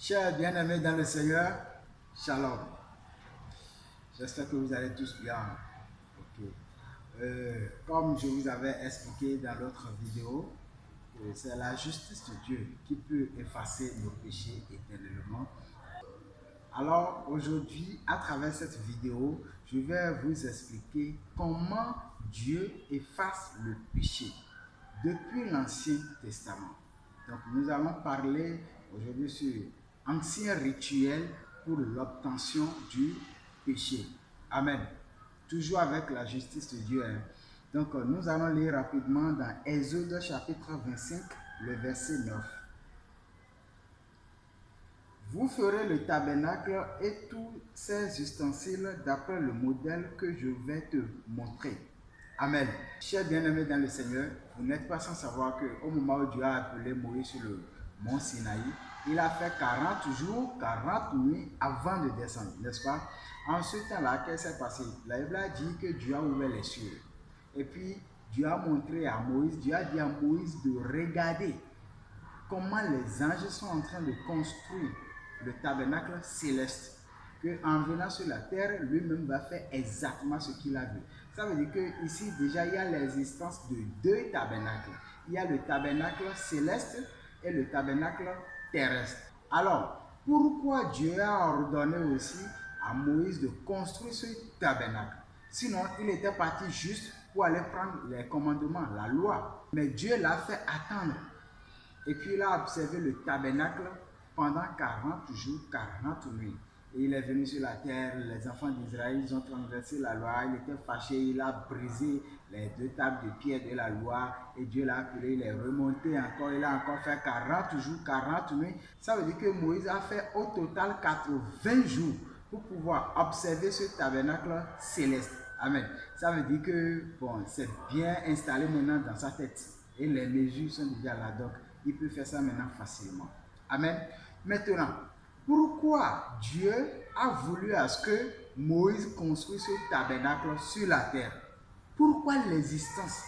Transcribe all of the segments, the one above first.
Chers bien-aimés dans le Seigneur, Shalom. J'espère que vous allez tous bien. Ok. Comme je vous avais expliqué dans l'autre vidéo, c'est la justice de Dieu qui peut effacer nos péchés éternellement. Alors aujourd'hui, à travers cette vidéo, je vais vous expliquer comment Dieu efface le péché depuis l'Ancien Testament. Donc nous allons parler aujourd'hui sur ancien rituel pour l'obtention du péché. Amen. Toujours avec la justice de Dieu. Donc nous allons lire rapidement dans Exode chapitre 25, le verset 9. Vous ferez le tabernacle et tous ses ustensiles d'après le modèle que je vais te montrer. Amen. Chers bien-aimés dans le Seigneur, vous n'êtes pas sans savoir qu'au moment où Dieu a appelé Moïse sur le mont Sinaï, il a fait 40 jours, 40 nuits avant de descendre, n'est-ce pas? En ce temps-là, qu'est-ce qui s'est passé? La Bible a dit que Dieu a ouvert les cieux. Et puis, Dieu a montré à Moïse, Dieu a dit à Moïse de regarder comment les anges sont en train de construire le tabernacle céleste, qu'en venant sur la terre, lui-même va faire exactement ce qu'il a vu. Ça veut dire qu'ici, déjà, il y a l'existence de deux tabernacles. Il y a le tabernacle céleste et le tabernacle terrestre. Alors, pourquoi Dieu a ordonné aussi à Moïse de construire ce tabernacle? Sinon, il était parti juste pour aller prendre les commandements, la loi. Mais Dieu l'a fait attendre. Et puis il a observé le tabernacle pendant 40 jours, 40 nuits. Et il est venu sur la terre, les enfants d'Israël, ils ont transgressé la loi, il était fâché, il a brisé les deux tables de pierre de la loi, et Dieu l'a appelé, il est remonté encore, il a encore fait 40 jours, 40 nuits. Ça veut dire que Moïse a fait au total 80 jours pour pouvoir observer ce tabernacle céleste. Amen. Ça veut dire que, bon, c'est bien installé maintenant dans sa tête. Et les mesures sont déjà là, donc il peut faire ça maintenant facilement. Amen. Maintenant, pourquoi Dieu a voulu à ce que Moïse construise ce tabernacle sur la terre? Pourquoi l'existence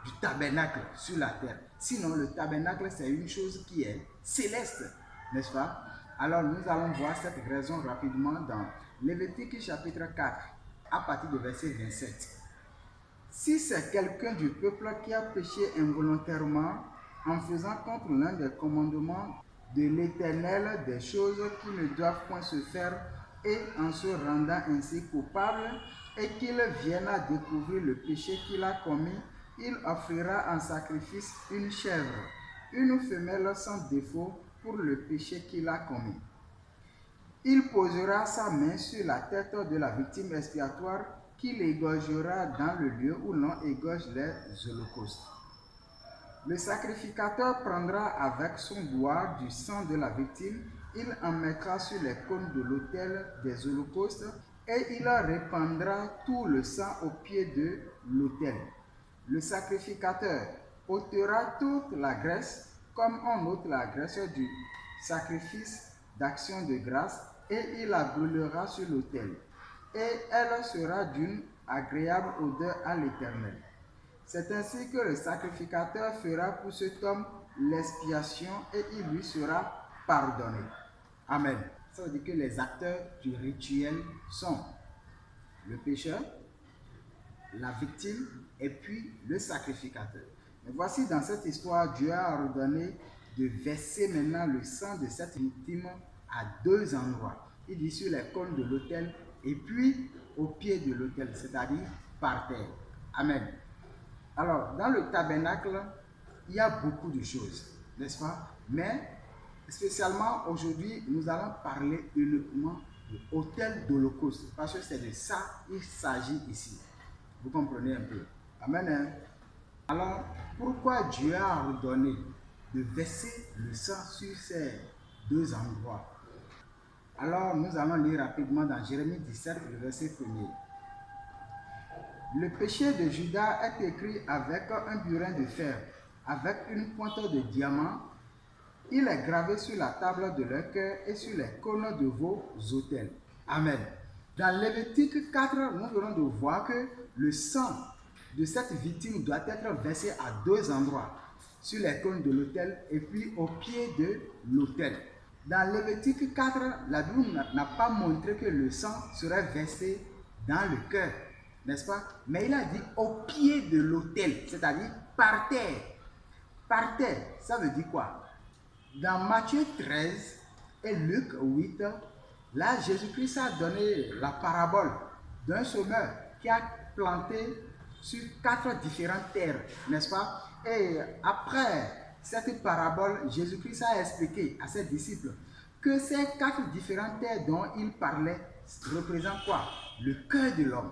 du tabernacle sur la terre? Sinon, le tabernacle, c'est une chose qui est céleste, n'est-ce pas? Alors, nous allons voir cette raison rapidement dans Lévitique chapitre 4, à partir du verset 27. Si c'est quelqu'un du peuple qui a péché involontairement en faisant contre l'un des commandements de l'Éternel des choses qui ne doivent point se faire et en se rendant ainsi coupable et qu'il vienne à découvrir le péché qu'il a commis, il offrira en sacrifice une chèvre, une femelle sans défaut pour le péché qu'il a commis. Il posera sa main sur la tête de la victime expiatoire qu'il égorgera dans le lieu où l'on égorge les holocaustes. Le sacrificateur prendra avec son doigt du sang de la victime, il en mettra sur les cônes de l'autel des holocaustes et il répandra tout le sang au pied de l'autel. Le sacrificateur ôtera toute la graisse comme on ôte la graisse du sacrifice d'action de grâce et il la brûlera sur l'autel. Et elle sera d'une agréable odeur à l'Éternel. C'est ainsi que le sacrificateur fera pour cet homme l'expiation et il lui sera pardonné. Amen. Ça veut dire que les acteurs du rituel sont le pécheur, la victime et puis le sacrificateur. Mais voici dans cette histoire, Dieu a ordonné de verser maintenant le sang de cette victime à deux endroits. Il dit sur les cônes de l'autel et puis au pied de l'autel, c'est-à-dire par terre. Amen. Alors, dans le tabernacle, il y a beaucoup de choses, n'est-ce pas? Mais, spécialement aujourd'hui, nous allons parler uniquement de l'autel d'Holocauste, parce que c'est de ça qu'il s'agit ici. Vous comprenez un peu? Amen. Alors, pourquoi Dieu a ordonné de verser le sang sur ces deux endroits? Alors, nous allons lire rapidement dans Jérémie 17, le verset 1er. Le péché de Judas est écrit avec un burin de fer, avec une pointe de diamant. Il est gravé sur la table de leur cœur et sur les cônes de vos autels. Amen. Dans Lévitique 4, nous venons de voir que le sang de cette victime doit être versé à deux endroits, sur les cônes de l'autel et puis au pied de l'autel. Dans Lévitique 4, la Bible n'a pas montré que le sang serait versé dans le cœur, n'est-ce pas? Mais il a dit au pied de l'autel, c'est-à-dire par terre. Par terre, ça veut dire quoi? Dans Matthieu 13 et Luc 8, là, Jésus-Christ a donné la parabole d'un semeur qui a planté sur 4 différentes terres, n'est-ce pas? Et après cette parabole, Jésus-Christ a expliqué à ses disciples que ces 4 différentes terres dont il parlait représentent quoi? Le cœur de l'homme.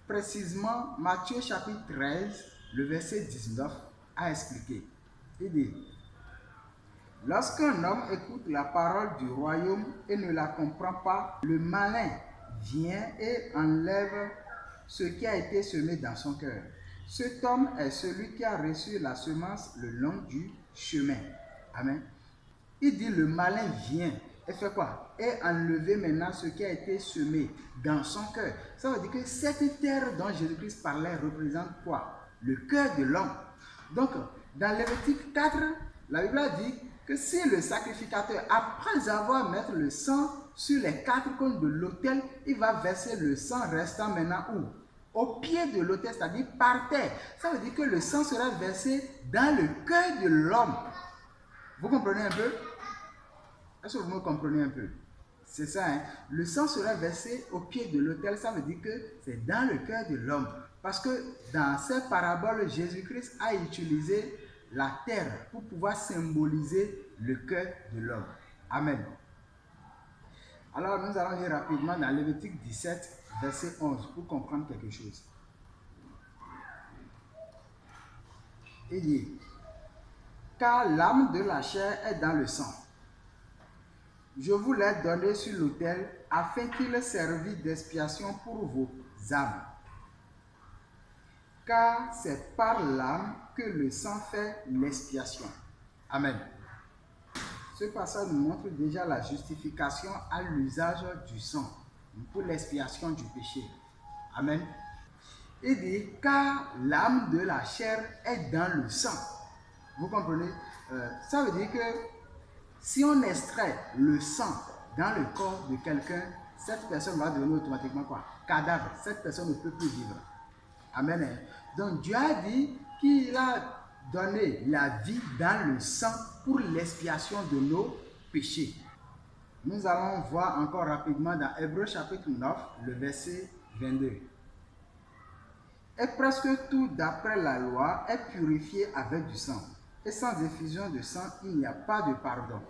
Précisément, Matthieu chapitre 13, le verset 19 a expliqué. Il dit: lorsqu'un homme écoute la parole du royaume et ne la comprend pas, le malin vient et enlève ce qui a été semé dans son cœur. Cet homme est celui qui a reçu la semence le long du chemin. Amen. Il dit le malin vient et fait quoi? Et enlever maintenant ce qui a été semé dans son cœur. Ça veut dire que cette terre dont Jésus-Christ parlait représente quoi? Le cœur de l'homme. Donc, dans Lévitique 4, la Bible a dit que si le sacrificateur, après avoir mis le sang sur les 4 cônes de l'autel, il va verser le sang restant maintenant où? Au pied de l'autel, c'est-à-dire par terre. Ça veut dire que le sang sera versé dans le cœur de l'homme. Vous comprenez un peu? Est-ce que vous me comprenez un peu? C'est ça, hein? Le sang sera versé au pied de l'autel, ça veut dire que c'est dans le cœur de l'homme. Parce que dans ces paraboles, Jésus-Christ a utilisé la terre pour pouvoir symboliser le cœur de l'homme. Amen. Alors nous allons lire rapidement dans Lévitique 17, verset 11, pour comprendre quelque chose. Il dit: car l'âme de la chair est dans le sang. Je vous l'ai donné sur l'autel afin qu'il servît d'expiation pour vos âmes. Car c'est par l'âme que le sang fait l'expiation. Amen. Ce passage nous montre déjà la justification à l'usage du sang pour l'expiation du péché. Amen. Il dit, car l'âme de la chair est dans le sang. Vous comprenez? Ça veut dire que si on extrait le sang dans le corps de quelqu'un, cette personne va devenir automatiquement quoi? Cadavre. Cette personne ne peut plus vivre. Amen. Donc Dieu a dit qu'il a donné la vie dans le sang pour l'expiation de nos péchés. Nous allons voir encore rapidement dans Hébreux chapitre 9, le verset 22. Et presque tout d'après la loi est purifié avec du sang. Et sans effusion de sang, il n'y a pas de pardon.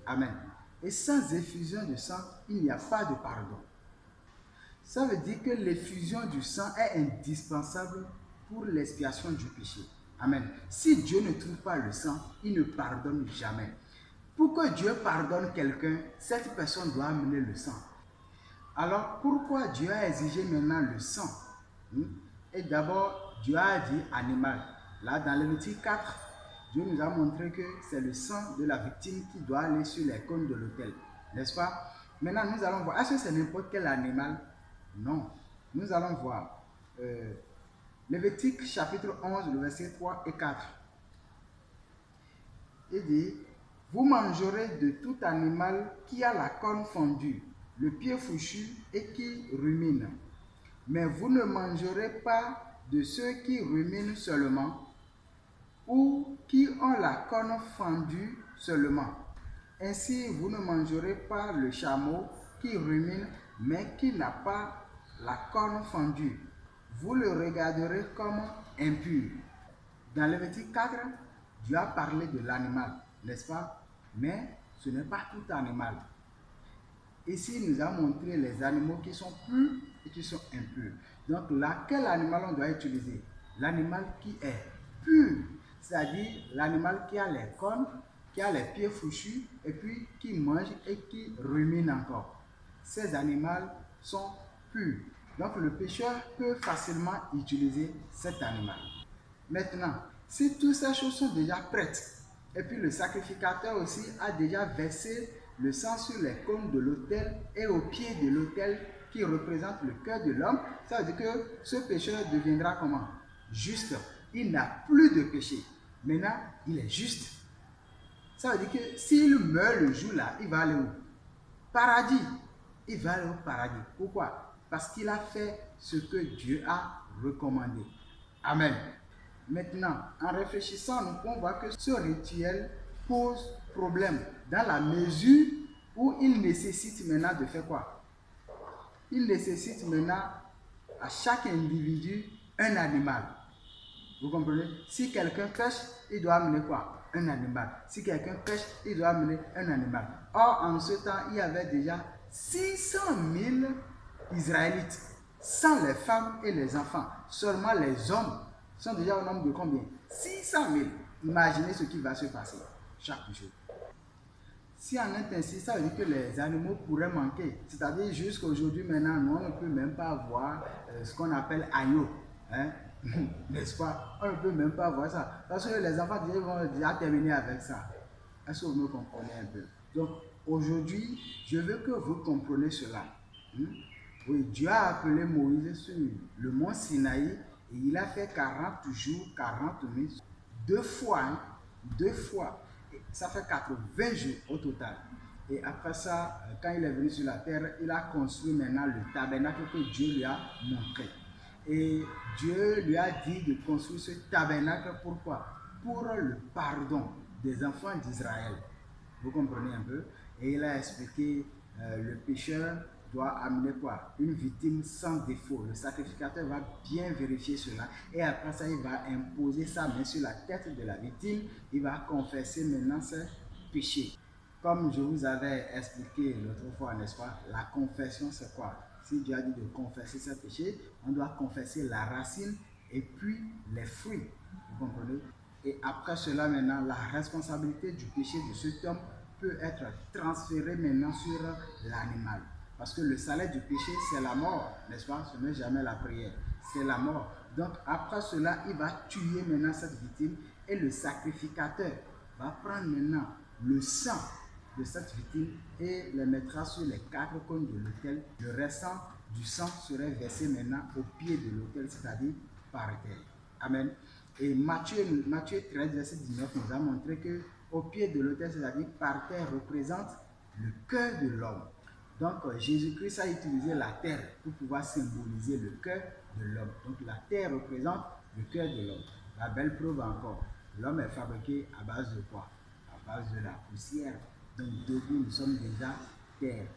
Amen. Et sans effusion de sang, il n'y a pas de pardon. Ça veut dire que l'effusion du sang est indispensable pour l'expiation du péché. Amen. Si Dieu ne trouve pas le sang, il ne pardonne jamais. Pour que Dieu pardonne quelqu'un, cette personne doit amener le sang. Alors, pourquoi Dieu a exigé maintenant le sang? Et d'abord, Dieu a dit animal. Là, dans Lévitique 4, Dieu nous a montré que c'est le sang de la victime qui doit aller sur les cônes de l'autel. N'est-ce pas? Maintenant, nous allons voir. Est-ce que c'est n'importe quel animal? Non. Nous allons voir. Lévitique chapitre 11, le verset 3 et 4. Il dit: vous mangerez de tout animal qui a la corne fendue, le pied fourchu et qui rumine. Mais vous ne mangerez pas de ceux qui ruminent seulement, ou qui ont la corne fendue seulement. Ainsi, vous ne mangerez pas le chameau qui rumine, mais qui n'a pas la corne fendue. Vous le regarderez comme impur. Dans Lévitique 4, Dieu a parlé de l'animal, n'est-ce pas? Mais ce n'est pas tout animal. Ici, il nous a montré les animaux qui sont purs et qui sont impurs. Donc là, quel animal on doit utiliser? L'animal qui est pur, c'est-à-dire l'animal qui a les cornes, qui a les pieds fourchus et puis qui mange et qui rumine encore. Ces animaux sont purs. Donc le pécheur peut facilement utiliser cet animal. Maintenant, si toutes ces choses sont déjà prêtes, et puis le sacrificateur aussi a déjà versé le sang sur les cônes de l'autel et au pied de l'autel qui représente le cœur de l'homme, ça veut dire que ce pécheur deviendra comment? Juste. Il n'a plus de péché. Maintenant, il est juste. Ça veut dire que s'il meurt le jour-là, il va aller où? Paradis. Il va aller au paradis. Pourquoi? Parce qu'il a fait ce que Dieu a recommandé. Amen. Maintenant, en réfléchissant, nous pouvons voir que ce rituel pose problème dans la mesure où il nécessite maintenant de faire quoi? Il nécessite maintenant à chaque individu un animal. Vous comprenez? Si quelqu'un pêche, il doit amener quoi? Un animal. Si quelqu'un pêche, il doit amener un animal. Or, en ce temps, il y avait déjà 600 000 Israélites, sans les femmes et les enfants. Seulement les hommes sont déjà au nombre de combien? 600 000. Imaginez ce qui va se passer chaque jour. Si on est ainsi, ça veut dire que les animaux pourraient manquer. C'est-à-dire jusqu'à aujourd'hui, maintenant, nous, on ne peut même pas voir ce qu'on appelle agneau. Hein? N'est-ce pas? On ne peut même pas voir ça. Parce que les enfants vont déjà terminer avec ça. Est-ce que vous me comprenez un peu? Donc, aujourd'hui, je veux que vous compreniez cela. Oui, Dieu a appelé Moïse sur le mont Sinaï et il a fait 40 jours, 40 nuits, deux fois. Ça fait 80 jours au total. Et après ça, quand il est venu sur la terre, il a construit maintenant le tabernacle que Dieu lui a montré. Et Dieu lui a dit de construire ce tabernacle, pourquoi? Pour le pardon des enfants d'Israël. Vous comprenez un peu? Et il a expliqué le pécheur doit amener quoi? Une victime sans défaut. Le sacrificateur va bien vérifier cela et après ça, il va imposer sa main sur la tête de la victime. Il va confesser maintenant ses péchés. Comme je vous avais expliqué l'autre fois, n'est-ce pas? La confession, c'est quoi? Si Dieu a dit de confesser ses péchés, on doit confesser la racine et puis les fruits. Vous comprenez? Et après cela, maintenant, la responsabilité du péché de cet homme peut être transférée maintenant sur l'animal. Parce que le salaire du péché, c'est la mort, n'est-ce pas? Ce n'est jamais la prière, c'est la mort. Donc après cela, il va tuer maintenant cette victime et le sacrificateur va prendre maintenant le sang de cette victime et le mettra sur les 4 cônes de l'autel. Le restant du sang serait versé maintenant au pied de l'autel, c'est-à-dire par terre. Amen. Et Matthieu 13, verset 19 nous a montré que au pied de l'autel, c'est-à-dire par terre, représente le cœur de l'homme. Donc Jésus-Christ a utilisé la terre pour pouvoir symboliser le cœur de l'homme. Donc la terre représente le cœur de l'homme. La belle preuve encore, l'homme est fabriqué à base de quoi? À base de la poussière. Donc debout, nous sommes déjà terre.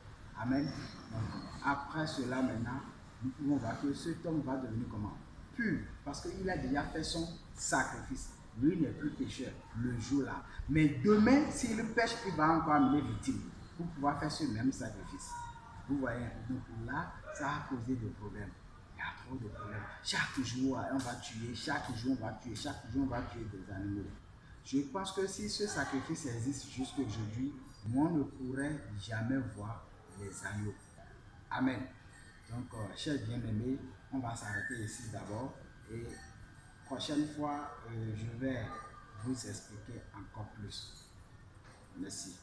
Amen. Donc après cela maintenant, nous pouvons voir que cet homme va devenir comment? Pur, parce qu'il a déjà fait son sacrifice. Lui n'est plus pécheur le jour-là. Mais demain, s'il pêche, il va encore amener victime pour pouvoir faire ce même sacrifice. Vous voyez, donc là, ça a causé des problèmes. Il y a trop de problèmes. Chaque jour, on va tuer, chaque jour, on va tuer, chaque jour, on va tuer des animaux. Je pense que si ce sacrifice existe jusqu'à aujourd'hui, on ne pourrait jamais voir les agneaux. Amen. Donc, chers bien-aimés, on va s'arrêter ici d'abord et prochaine fois, je vais vous expliquer encore plus. Merci.